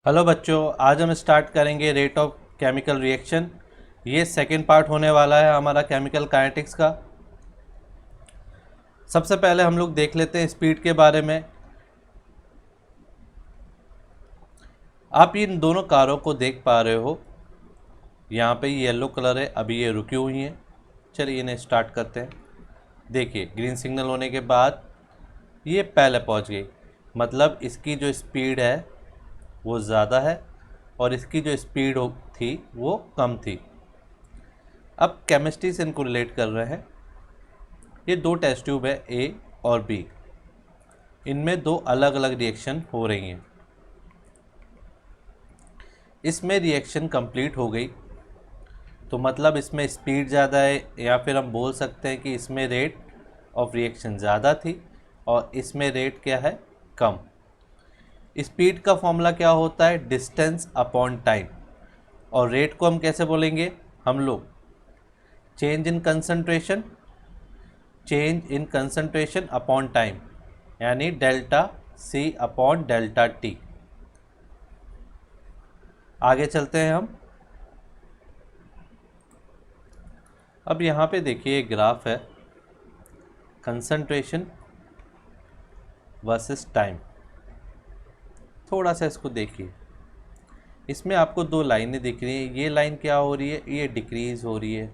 Hello बच्चों, आज हम स्टार्ट करेंगे रेट ऑफ केमिकल रिएक्शन। ये सेकंड पार्ट होने वाला है हमारा केमिकल काइनेटिक्स का। सबसे पहले हम लोग देख लेते हैं स्पीड के बारे में। आप इन दोनों कारों को देख पा रहे हो, यहाँ पे येलो कलर है, अभी ये रुकी हुई हैं। चलिए इन्हें स्टार्ट करते हैं। देखिए ग्रीन सिग्नल होने के बाद ये पहले पहुँच गई, मतलब इसकी जो स्पीड है वो ज़्यादा है और इसकी जो स्पीड थी वो कम थी। अब केमिस्ट्री से इनको रिलेट कर रहे हैं। ये दो टेस्ट ट्यूब है ए और बी, इनमें दो अलग अलग रिएक्शन हो रही हैं। इसमें रिएक्शन कंप्लीट हो गई तो मतलब इसमें स्पीड ज़्यादा है, या फिर हम बोल सकते हैं कि इसमें रेट ऑफ रिएक्शन ज़्यादा थी और इसमें रेट क्या है, कम। स्पीड का फॉर्मूला क्या होता है, डिस्टेंस अपॉन टाइम। और रेट को हम कैसे बोलेंगे हम लोग, change in concentration upon time, यानी delta C upon delta T. आगे चलते हैं हम। अब यहाँ पे देखिए एक ग्राफ है, कंसंट्रेशन वर्सेस टाइम। थोड़ा सा इसको देखिए, इसमें आपको दो लाइनें दिख रही हैं। ये लाइन क्या हो रही है, ये डिक्रीज़ हो रही है,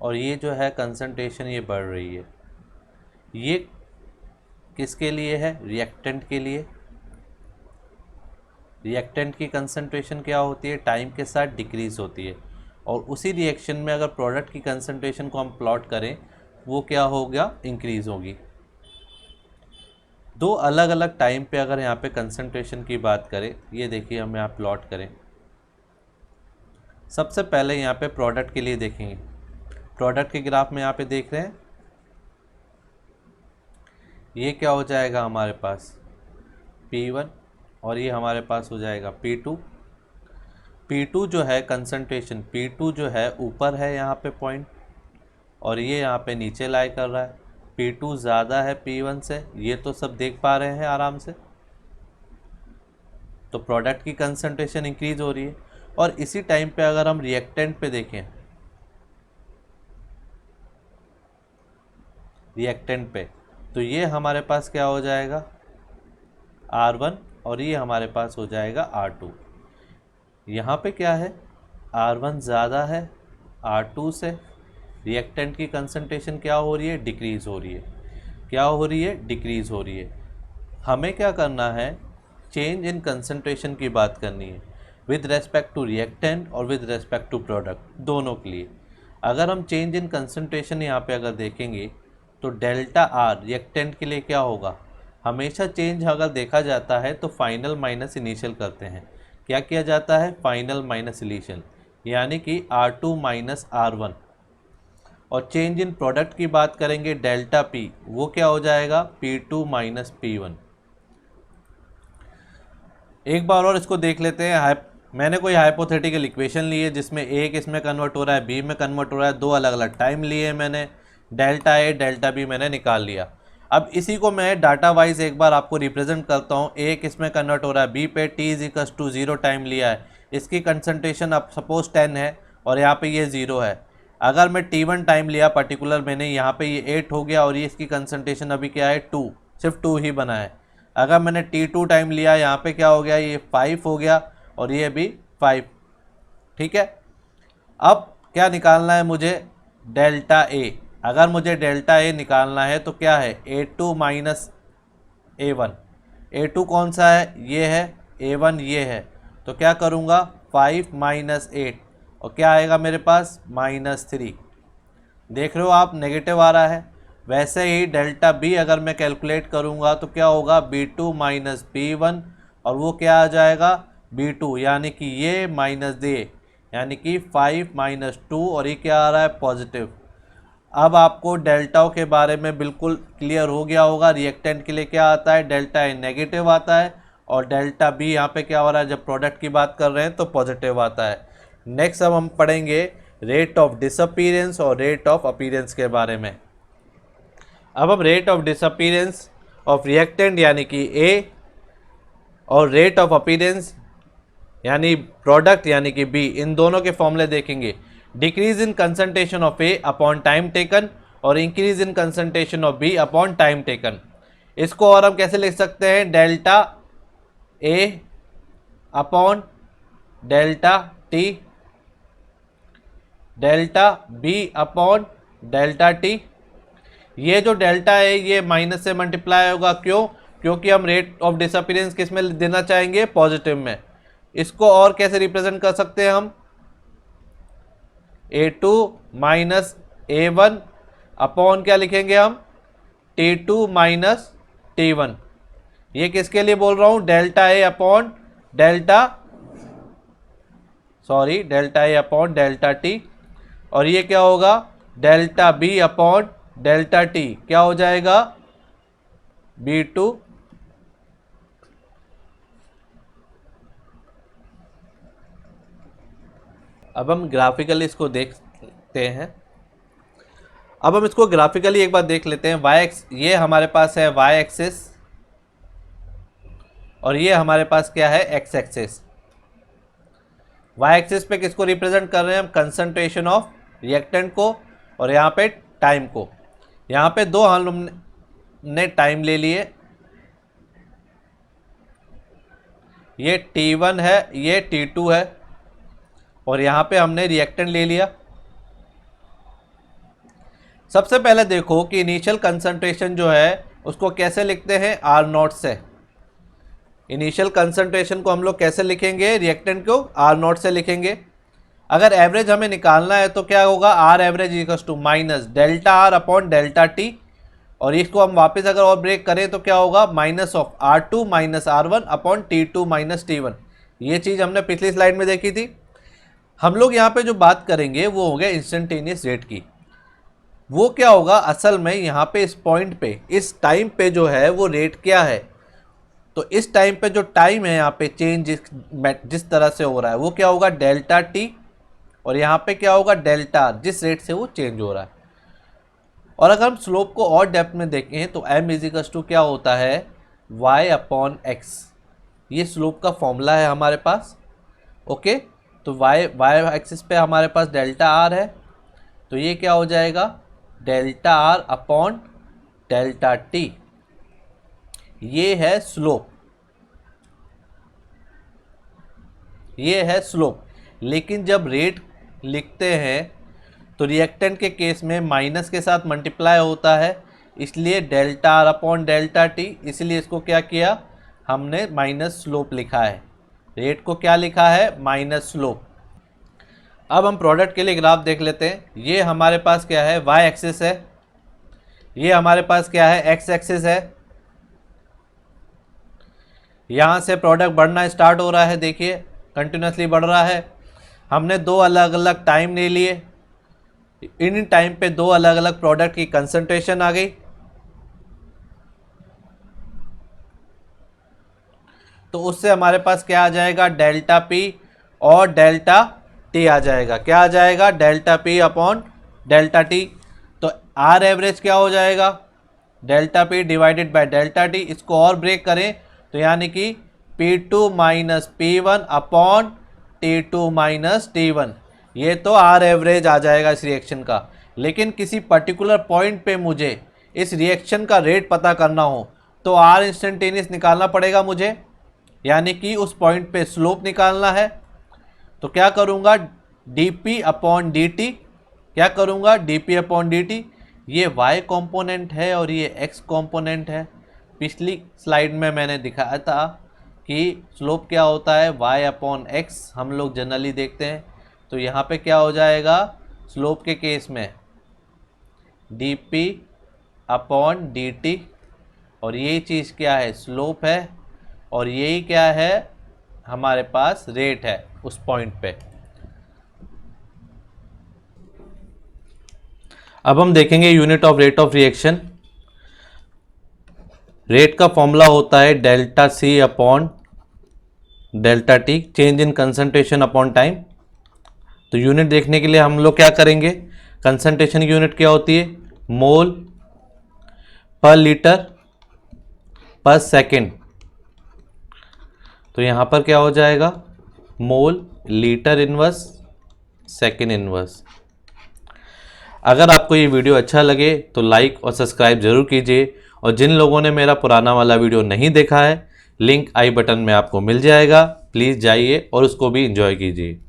और ये जो है कंसंट्रेशन ये बढ़ रही है। ये किसके लिए है, रिएक्टेंट के लिए। रिएक्टेंट की कंसंट्रेशन क्या होती है, टाइम के साथ डिक्रीज़ होती है। और उसी रिएक्शन में अगर प्रोडक्ट की कंसंट्रेशन को हम प्लॉट करें, वो क्या होगा, इंक्रीज़ होगी। दो अलग अलग टाइम पे अगर यहाँ पे कंसंट्रेशन की बात करें, ये देखिए हम यहाँ प्लॉट करें। सबसे पहले यहाँ पे प्रोडक्ट के लिए देखेंगे। प्रोडक्ट के ग्राफ में यहाँ पे देख रहे हैं, ये क्या हो जाएगा हमारे पास P1, और ये हमारे पास हो जाएगा P2। P2 जो है कंसंट्रेशन, P2 जो है ऊपर है यहाँ पे पॉइंट, और ये यहाँ पे नीचे लाई कर रहा है। P2 ज़्यादा है P1 से, ये तो सब देख पा रहे हैं आराम से। तो प्रोडक्ट की कंसंट्रेशन इंक्रीज हो रही है। और इसी टाइम पे अगर हम रिएक्टेंट पे देखें, रिएक्टेंट पे, तो ये हमारे पास क्या हो जाएगा R1, और ये हमारे पास हो जाएगा R2। यहाँ पे क्या है, R1 ज़्यादा है R2 से। रिएक्टेंट की कंसंट्रेशन क्या हो रही है, डिक्रीज़ हो रही है। क्या हो रही है, डिक्रीज़ हो रही है। हमें क्या करना है, चेंज इन कंसंट्रेशन की बात करनी है विद रेस्पेक्ट टू रिएक्टेंट और विद रेस्पेक्ट टू प्रोडक्ट, दोनों के लिए। अगर हम चेंज इन कंसंट्रेशन यहाँ पे अगर देखेंगे तो डेल्टा आर रिएक्टेंट के लिए क्या होगा, हमेशा चेंज अगर देखा जाता है तो फाइनल माइनस इनिशियल करते हैं। क्या किया जाता है, फाइनल माइनस इनिशियल, यानी कि R2 माइनस R1। और चेंज इन प्रोडक्ट की बात करेंगे डेल्टा पी, वो क्या हो जाएगा P2 माइनस P1। एक बार और इसको देख लेते हैं। मैंने कोई हाइपोथेटिकल इक्वेशन ली है जिसमें एक इसमें कन्वर्ट हो रहा है, बी में कन्वर्ट हो रहा है। दो अलग अलग टाइम लिए मैंने, डेल्टा ए डेल्टा बी मैंने निकाल लिया। अब इसी को मैं डाटा वाइज एक बार आपको रिप्रेजेंट करता हूँ। एक इसमें कन्वर्ट हो रहा है बी पे, T is equal to 0 time लिया है। इसकी कंसंट्रेशन अब सपोज 10 है और यहाँ पे ये 0 है। अगर मैं T1 टाइम लिया पर्टिकुलर, मैंने यहाँ पे ये 8 हो गया, और ये इसकी कंसंट्रेशन अभी क्या है 2, सिर्फ 2 ही बना है। अगर मैंने T2 टाइम लिया, यहाँ पे क्या हो गया, ये 5 हो गया, और ये भी 5। ठीक है, अब क्या निकालना है मुझे, डेल्टा ए। अगर मुझे डेल्टा ए निकालना है तो क्या है, A2 माइनस A1। A2 कौन सा है, ये है, A1 ये है। तो क्या करूँगा, 5 माइनस 8, और क्या आएगा मेरे पास, -3। देख रहे हो आप, नेगेटिव आ रहा है। वैसे ही डेल्टा बी अगर मैं कैलकुलेट करूँगा तो क्या होगा, B2 माइनस B1, और वो क्या आ जाएगा B2, यानी कि ये माइनस ये, यानी कि 5 माइनस 2, और ये क्या आ रहा है, पॉजिटिव। अब आपको डेल्टाओं के बारे में बिल्कुल क्लियर हो गया होगा। रिएक्टेंट के लिए क्या आता है, डेल्टा ए नेगेटिव आता है, और डेल्टा बी यहाँ पे क्या हो रहा है, जब प्रोडक्ट की बात कर रहे हैं तो पॉजिटिव आता है। नेक्स्ट अब हम पढ़ेंगे रेट ऑफ डिसअपीयरेंस और रेट ऑफ अपीयरेंस के बारे में। अब हम rate of disappearance of reactant यानी कि ए और रेट ऑफ अपीयरेंस यानी प्रोडक्ट यानी कि बी, इन दोनों के फॉर्मूले देखेंगे। Decrease in concentration of A upon time taken और increase in concentration of B upon time taken. इसको और हम कैसे लिख सकते हैं, delta A upon delta T, delta B upon delta T. ये जो डेल्टा है ये माइनस से मल्टीप्लाई होगा, क्यों? क्योंकि हम रेट ऑफ डिसअपीयरेंस किस में देना चाहेंगे, पॉजिटिव में। इसको और कैसे रिप्रेजेंट कर सकते हैं हम, A2 माइनस A1 अपॉन क्या लिखेंगे हम, T2 माइनस T1। ये किसके लिए बोल रहा हूं, delta A upon delta delta T. और ये क्या होगा, delta B upon delta T, क्या हो जाएगा, B2 अब हम ग्राफिकली इसको देखते हैं। अब हम इसको ग्राफिकली एक बार देख लेते हैं। ये हमारे पास है y एक्सिस और ये हमारे पास क्या है, x एक्सिस। y एक्सिस पे किसको रिप्रेजेंट कर रहे हैं हम, कंसंट्रेशन ऑफ रिएक्टेंट को, और यहाँ पे टाइम को। यहाँ पे दो हमने टाइम ले लिए, ये T1 है, ये T2 है, और यहाँ पे हमने रिएक्टेंट ले लिया। सबसे पहले देखो कि इनिशियल कंसंट्रेशन जो है उसको कैसे लिखते हैं, R0 से। इनिशियल कंसंट्रेशन को हम लोग कैसे लिखेंगे, रिएक्टेंट को R0 से लिखेंगे। अगर एवरेज हमें निकालना है तो क्या होगा, R average equals to minus delta R upon delta T, और इसको हम वापस अगर और ब्रेक करें तो क्या होगा, minus of R2 minus R1 upon T2 minus T1। ये चीज़ हमने पिछली स्लाइड में देखी थी। हम लोग यहाँ पे जो बात करेंगे वो हो गया इंस्टेंटेनियस रेट की। वो क्या होगा, असल में यहाँ पे इस पॉइंट पे, इस टाइम पे जो है वो रेट क्या है, तो इस टाइम पे जो टाइम है यहाँ पे चेंज जिस तरह से हो रहा है वो क्या होगा, डेल्टा टी, और यहाँ पे क्या होगा, डेल्टा, जिस रेट से वो चेंज हो रहा है। और अगर हम स्लोप को और डेप्थ में देखें तो m इजिकल्स टू क्या होता है, y अपॉन x। ये स्लोप का फॉर्मूला है हमारे पास। ओके, तो y एक्सिस पे हमारे पास डेल्टा r है, तो ये क्या हो जाएगा, delta r upon delta t। ये है स्लोप, ये है स्लोप। लेकिन जब रेट लिखते हैं तो रिएक्टेंट के केस में माइनस के साथ मल्टीप्लाई होता है, इसलिए delta R upon delta T, इसलिए इसको क्या किया हमने, माइनस स्लोप लिखा है। रेट को क्या लिखा है, माइनस स्लोप। अब हम प्रोडक्ट के लिए ग्राफ देख लेते हैं। ये हमारे पास क्या है, y एक्सिस है, ये हमारे पास क्या है, x एक्सिस है। यहाँ से प्रोडक्ट बढ़ना स्टार्ट हो रहा है, देखिए कंटिन्यूसली बढ़ रहा है। हमने दो अलग अलग टाइम ले लिए, इन टाइम पे दो अलग अलग प्रोडक्ट की कंसंट्रेशन आ गई, तो उससे हमारे पास क्या आ जाएगा, डेल्टा पी और डेल्टा टी आ जाएगा। क्या आ जाएगा, delta P upon delta T. तो आर एवरेज क्या हो जाएगा, delta P divided by delta T. इसको और ब्रेक करें तो यानी कि P2 minus P1 upon T2 minus T1। ये तो आर एवरेज आ जाएगा इस रिएक्शन का। लेकिन किसी पर्टिकुलर पॉइंट पे मुझे इस रिएक्शन का रेट पता करना हो तो आर इंस्टेंटेनियस निकालना पड़ेगा मुझे, यानी कि उस पॉइंट पे स्लोप निकालना है। तो क्या करूँगा, dp अपॉन dt, क्या करूँगा, dp अपॉन dt। ये y कंपोनेंट है और ये x कंपोनेंट है। पिछली स्लाइड में मैंने दिखाया था कि स्लोप क्या होता है, y अपॉन x हम लोग जनरली देखते हैं। तो यहाँ पे क्या हो जाएगा, स्लोप के केस में dp अपॉन dt, और यही चीज़ क्या है, स्लोप है, और यही क्या है हमारे पास, रेट है उस पॉइंट पे। अब हम देखेंगे unit of rate of reaction. Rate का फॉर्मूला होता है delta C upon delta T, change in concentration upon time. तो यूनिट देखने के लिए हम लोग क्या करेंगे, कंसंट्रेशन की यूनिट क्या होती है, मोल पर लीटर पर सेकेंड। तो यहाँ पर क्या हो जाएगा, mole litre inverse second inverse. अगर आपको ये वीडियो अच्छा लगे तो लाइक और सब्सक्राइब जरूर कीजिए, और जिन लोगों ने मेरा पुराना वाला वीडियो नहीं देखा है, लिंक आई बटन में आपको मिल जाएगा, प्लीज़ जाइए और उसको भी एंजॉय कीजिए।